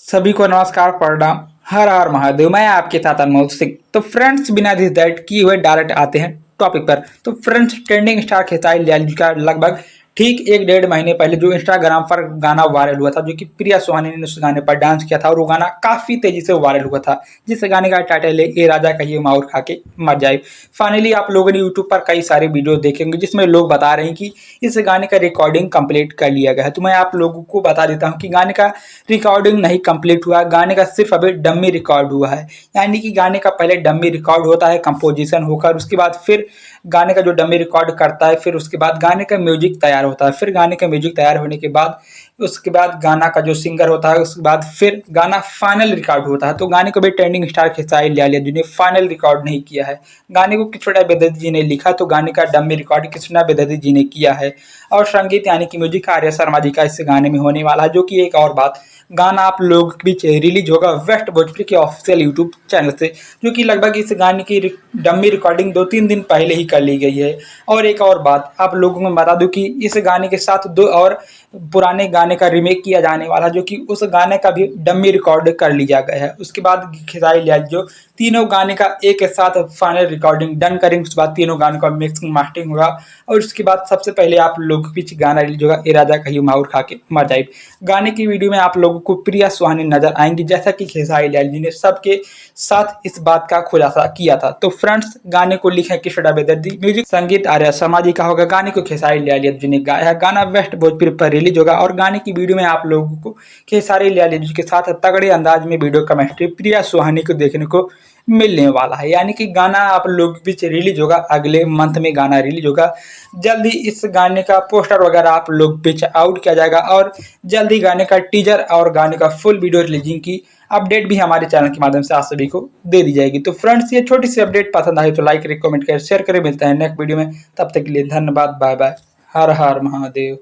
सभी को नमस्कार, प्रणाम, हर हर महादेव। मैं आपके साथ अनमोल सिंह। तो फ्रेंड्स, बिना दिस दैट किए हुए डायरेक्ट आते हैं टॉपिक पर। तो friends, trending star Khesari Lal ji का लगभग ठीक 1 डेढ़ महीने पहले जो इंस्टाग्राम पर गाना वायरल हुआ था, जो कि प्रिया सुहानी ने उस गाने पर डांस किया था और वो गाना काफी तेजी से वायरल हुआ था, जिस गाने का टाइटल है ए राजा कहिए माहौर खा के मर जाए। फाइनली आप लोगों ने यूट्यूब पर कई सारे वीडियो देखेंगे जिसमें लोग बता रहे हैं कि इस गाने का रिकॉर्डिंग कंप्लीट कर लिया गया है। तो मैं आप लोगों को बता देता हूं कि गाने का रिकॉर्डिंग नहीं कंप्लीट हुआ, गाने का सिर्फ अभी डम्मी रिकॉर्ड हुआ है। यानी कि गाने का पहले डम्मी रिकॉर्ड होता है कंपोजिशन होकर, उसके बाद फिर गाने का जो डम्मी रिकॉर्ड करता है, फिर उसके बाद गाने का म्यूजिक तैयार होता है, फिर गाने का म्यूजिक तैयार होने के बाद उसके बाद गाना का जो सिंगर होता है, उसके बाद फिर गाना फाइनल रिकॉर्ड होता है। तो गाने को भी ट्रेंडिंग स्टार खेसारी लाल जी ने फाइनल रिकॉर्ड नहीं किया है। गाने को कृष्णा बेदर्जी जी ने लिखा, तो गाने का डम्मी रिकॉर्ड कृष्णा बेदर्जी जी ने किया है और संगीत यानी कि म्यूजिक आर्या शर्मा जी का इस गाने में होने वाला है। जो कि एक और बात, गाना आप लोगों के बीच रिलीज होगा वेस्ट भोजपुरी के ऑफिशियल यूट्यूब चैनल से, जो कि लगभग इस गाने की डम्मी रिकॉर्डिंग 2-3 दिन पहले ही कर ली गई है। और एक और बात आप लोगों को बता दूं कि इस गाने के साथ दो और पुराने गाने का रीमेक किया जाने वाला, जो कि उस गाने का भी डम्मी रिकॉर्ड कर लिया गया है। उसके बाद खेसारी लाल जो तीनों गाने का एक साथ फाइनल रिकॉर्डिंग डन करेंगे, उसके बाद तीनों गानों का मिक्सिंग मास्टरिंग होगा और उसके बाद सबसे पहले आप लोगों के बीच गाना रिलीज होगा ए राजा कहियो माहौर खा के मर जाए। गाने की वीडियो में आप लोगों को प्रिया सुहानी नजर आएंगी, जैसा कि खेसारी लाल जी ने सबके साथ इस बात का खुलासा किया था। तो फ्रेंड्स, गाने को लिखे कृष्णा बेदर्जी, म्यूजिक संगीत आर्या शर्मा जी का होगा, गाने को खेसारी लाल जी ने गाया है। गाना वेस्ट भोजपुरी पर रिलीज होगा और गाने की वीडियो में आप लोगों को खेसारी लाल जी के साथ तगड़े अंदाज में वीडियो केमिस्ट्री प्रिया सुहानी को देखने को मिलने वाला है। यानी कि गाना आप लोग के बीच रिलीज होगा, अगले मंथ में गाना रिलीज होगा। जल्दी इस गाने का पोस्टर वगैरह आप लोग बीच आउट किया जाएगा और जल्दी गाने का टीजर और गाने का फुल वीडियो रिलीजिंग की अपडेट भी हमारे चैनल के माध्यम से आप सभी को दे दी जाएगी। तो फ्रेंड्स, ये छोटी सी अपडेट पसंद आई तो लाइक करें, कमेंट करें, शेयर करें। मिलता है नेक्स्ट वीडियो में, तब तक के लिए धन्यवाद, बाय बाय, हर हर महादेव।